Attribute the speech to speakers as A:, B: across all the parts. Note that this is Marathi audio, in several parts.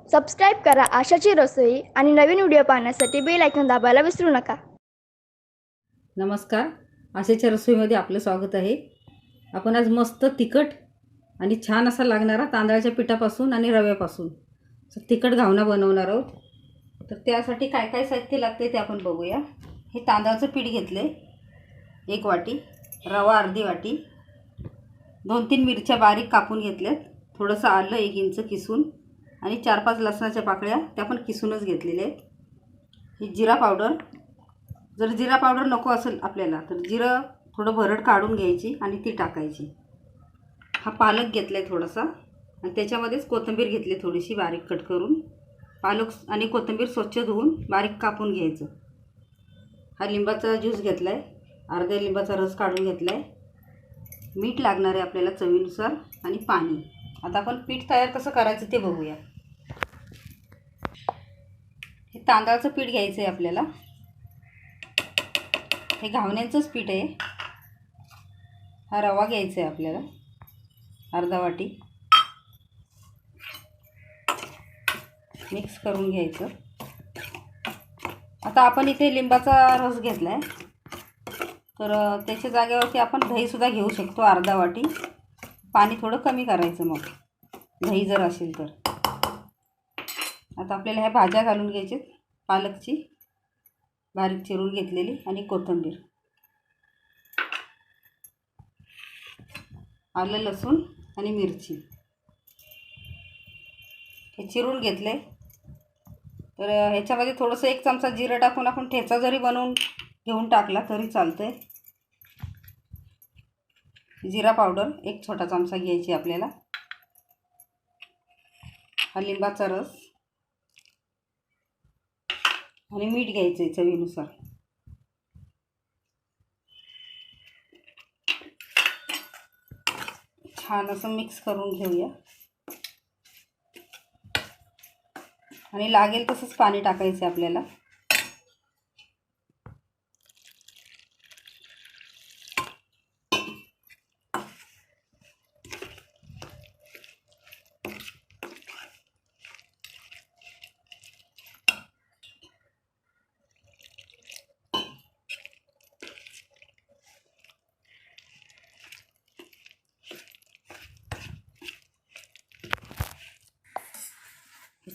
A: सबस्क्राईब करा आशाची रसोई आणि नवीन व्हिडिओ पाहण्यासाठी बेल आयकॉन दाबायला विसरू नका।
B: नमस्कार, आशाच्या रसोईमध्ये आपलं स्वागत आहे। आपण आज मस्त तिखट आणि छान असा लागणारा तांदळाच्या पिठापासून आणि रव्यापासून तिखट घावना बनवणार आहोत। तर त्यासाठी काय काय साहित्य लागते ते आपण बघूया। हे तांदळाचं पीठ घेतले 1 वाटी, रवा अर्धी वाटी, 2-3 मिरच्या बारीक कापून घेतल्यात, थोडंसं आलं 1 इंच किसून आणि 4-5 लसणाच्या पाकळ्या त्या पण किसूनच घेतलेल्या आहेत। ही जिरा पावडर, जर जिरा पावडर नको असेल आपल्याला तर जिरं थोडं भरड काढून घ्यायची आणि ती टाकायची। हा पालक घेतला आहे थोडासा आणि त्याच्यामध्येच कोथिंबीर घेतली थोडीशी बारीक कट करून। पालक आणि कोथिंबीर स्वच्छ धुवून बारीक कापून घ्यायचं। हा लिंबाचा ज्यूस घेतला आहे, अर्ध्या लिंबाचा रस काढून घेतला आहे। मीठ लागणार आहे आपल्याला चवीनुसार आणि पाणी। आता आपण पीठ तयार कसं करायचं ते बघूया। हे तांदळाचं पीठ घ्यायचं आहे आपल्याला, हे घावण्यांचंच पीठ आहे। हा रवा घ्यायचा आहे आपल्याला अर्धा वाटी, मिक्स करून घ्यायचं। आता आपण इथे लिंबाचा रस घेतला आहे, तर त्याच्या जागेवरती आपण दहीसुद्धा घेऊ शकतो अर्धा वाटी। पाणी थोडं कमी करायचं मग दही जर असेल तर। आता आपल्याला ह्या भाज्या घालून घ्यायच्या, पालकची बारीक चिरून घेतलेली आणि कोथिंबीर, आलं लसूण आणि मिरची हे चिरून घेतले। तर ह्याच्यामध्ये थोडंसं 1 चमचा जिरं टाकून आपण ठेचा जरी बनवून घेऊन टाकला तरी चालतंय। जिरा पावडर 1 छोटा चमचा घ्यायची आपल्याला, हा लिंबाचा रस आणि मीठ घ्यायचं आहे चवीनुसार। छान असं मिक्स करून घेऊया आणि लागेल तसंच पाणी टाकायचं आपल्याला।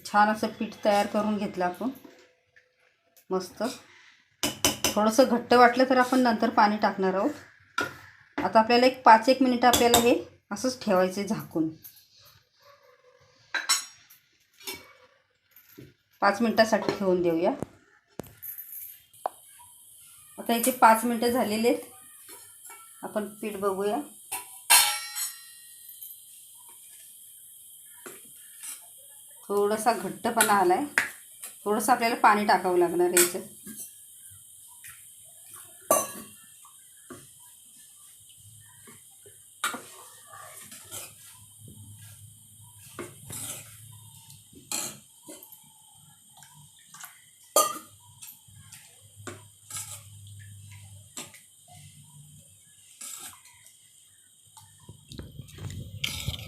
B: छान असं पीठ तयार करून घेतलं आपण मस्त। थोडंसं घट्ट वाटलं तर आपण नंतर पाणी टाकणार आहोत। आता आपल्याला 5-1 मिनिट आपल्याला हे असंच ठेवायचं झाकून। 5 मिनिटासाठी ठेवून देऊया। आता इथे 5 मिनिटं झालेले आहेत, आपण पीठ बघूया। थोडासा घट्टपणा आला आहे, थोडंसं आपल्याला पाणी टाकावं लागणार आहे याच्यात।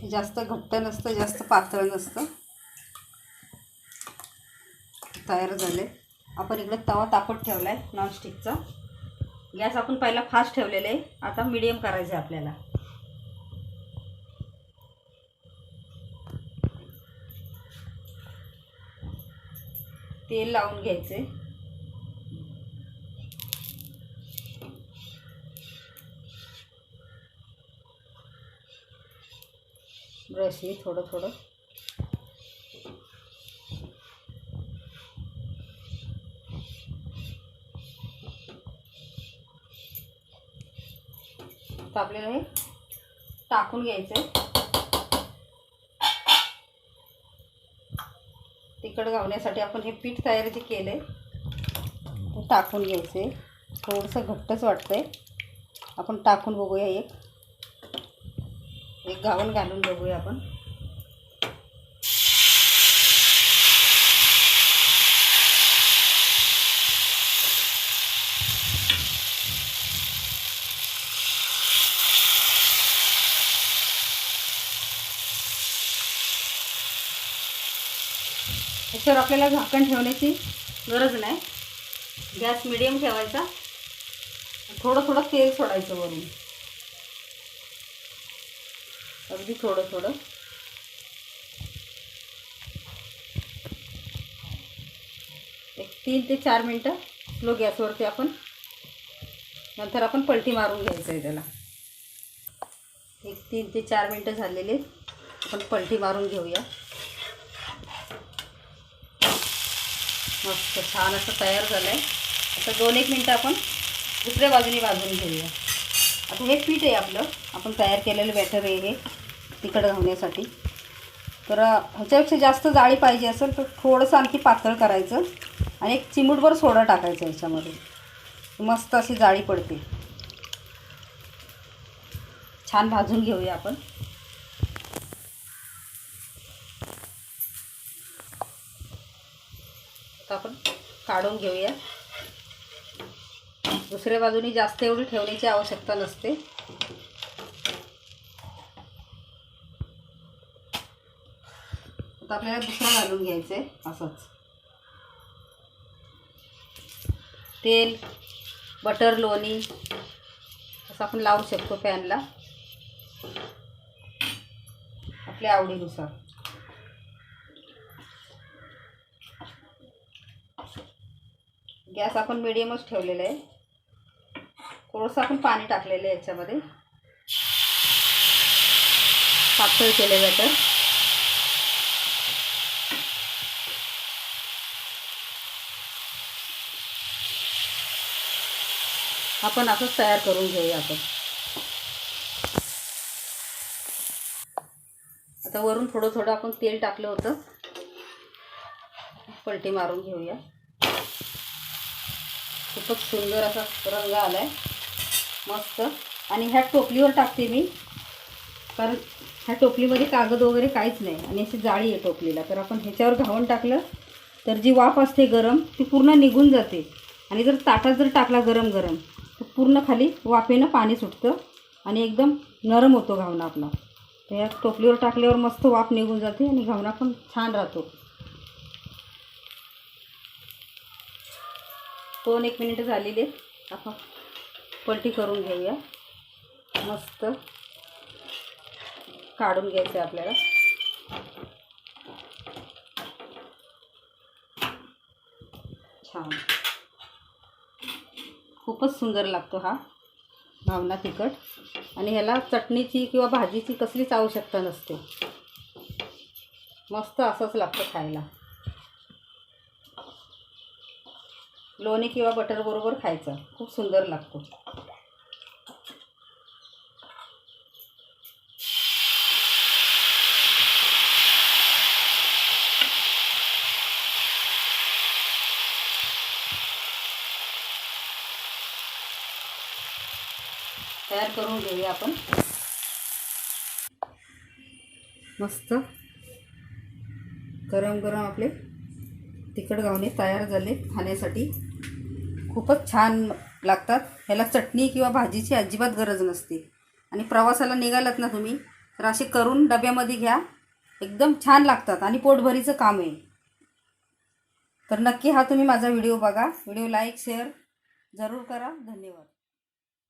B: जास्त घट्ट नसतं, जास्त पातळ नसतं, तयार झाले। आपण इकडे तवा तापत ठेवला आहे नॉनस्टिकचा। गॅस आपण पहिला फास्ट ठेवलेला आहे, आता मीडियम करायचं आहे आपल्याला। तेल लावून घ्यायचे, ब्रशने थोडं थोडं तर आपल्याला हे टाकून घ्यायचं आहे। तिखट घावण्यासाठी आपण हे पीठ तयार जे केलं आहे ते टाकून घ्यायचं आहे। थोडंसं घट्टच वाटतं आहे, आपण टाकून बघूया। एक घावण घालून बघूया आपण। याच्यावर आपल्याला झाकण ठेवण्याची गरज नाही. गॅस मिडियम ठेवायचा. थोडं थोडं तेल सोडायचं वरून, अगदी थोडं थोडं. एक 3 ते 4 मिनटं स्लो गॅसवरती आपण नंतर आपण पलटी मारून घ्यायचं आहे त्याला. एक 3 ते 4 मिनटं झालेले, आपण पलटी मारून घेऊया. मस्त छान असं तयार झालं आहे. आता 2-1 मिनटं आपण दुसऱ्या बाजूने भाजून घेऊया. आता हे पीठ आहे आपलं, आपण तयार केलेलं बॅटर आहे हे तिखट घालण्यासाठी. तर ह्याच्यापेक्षा जास्त जाळी पाहिजे असेल तर थोडंसं आणखी पातळ करायचं आणि एक चिमूटभर सोडा टाकायचं याच्यामध्ये. मस्त अशी जाळी पडते. छान भाजून घेऊया आपण. आता आपण काढून घेऊया. दुसऱ्या बाजूने जास्त एवढी ठेवण्याची आवश्यकता नसते. आता आपल्याला दुसरं घालून घ्यायचं आहे. असंच तेल, बटर, लोणी असं आपण लावू शकतो पॅनला आपल्या आवडीनुसार. गॅस आपण मिडियमच ठेवलेला आहे. थोडंसं आपण पाणी टाकलेलं आहे याच्यामध्ये, पातळ केले बॅटर. आपण असंच तयार करून घेऊया आपण. आता वरून थोडं थोडं आपण तेल टाकलं होतं, पलटी मारून घेऊया. खूपच सुंदर असा रंग आला आहे, मस्त. आणि ह्या टोपलीवर टाकते मी, कारण ह्या टोपलीमध्ये कागद वगैरे काहीच नाही आणि अशी जाळी आहे टोपलीला. तर आपण ह्याच्यावर घावून टाकलं तर जी वाफ असते गरम ती पूर्ण निघून जाते. आणि जर ताटात जर टाकला गरम गरम तर पूर्ण खाली वाफेनं पाणी सुटतं आणि एकदम नरम होतो घावना आपला. तर या टोपलीवर टाकल्यावर मस्त वाफ निघून जाते आणि घावना पण छान राहतो. 2-1 मिनिटं झालेली आपण पलटी करून घेऊया. मस्त काढून घ्यायचं आहे आपल्याला. छान, खूपच सुंदर लागतो हा घावना तिखट. आणि ह्याला चटणीची किंवा भाजीची कसलीच आवश्यकता नसते. मस्त असंच लागतं खायला. लोणी किंवा बटर बरोबर खायचं, खूप सुंदर लागतो. तयार करून घेऊया आपण. मस्त गरम गरम आपले तिखट घावणे तयार झाले खाण्यासाठी. खूपच छान लागतात. ह्याला चटणी किंवा भाजीची अजिबात गरज नसते. आणि प्रवासाला निघालात ना तुम्ही तर असे करून डब्यामध्ये घ्या, एकदम छान लागतात आणि पोटभरीचं काम आहे. तर नक्की हा तुम्ही माझा व्हिडिओ बघा. व्हिडिओ लाईक शेअर जरूर करा. धन्यवाद.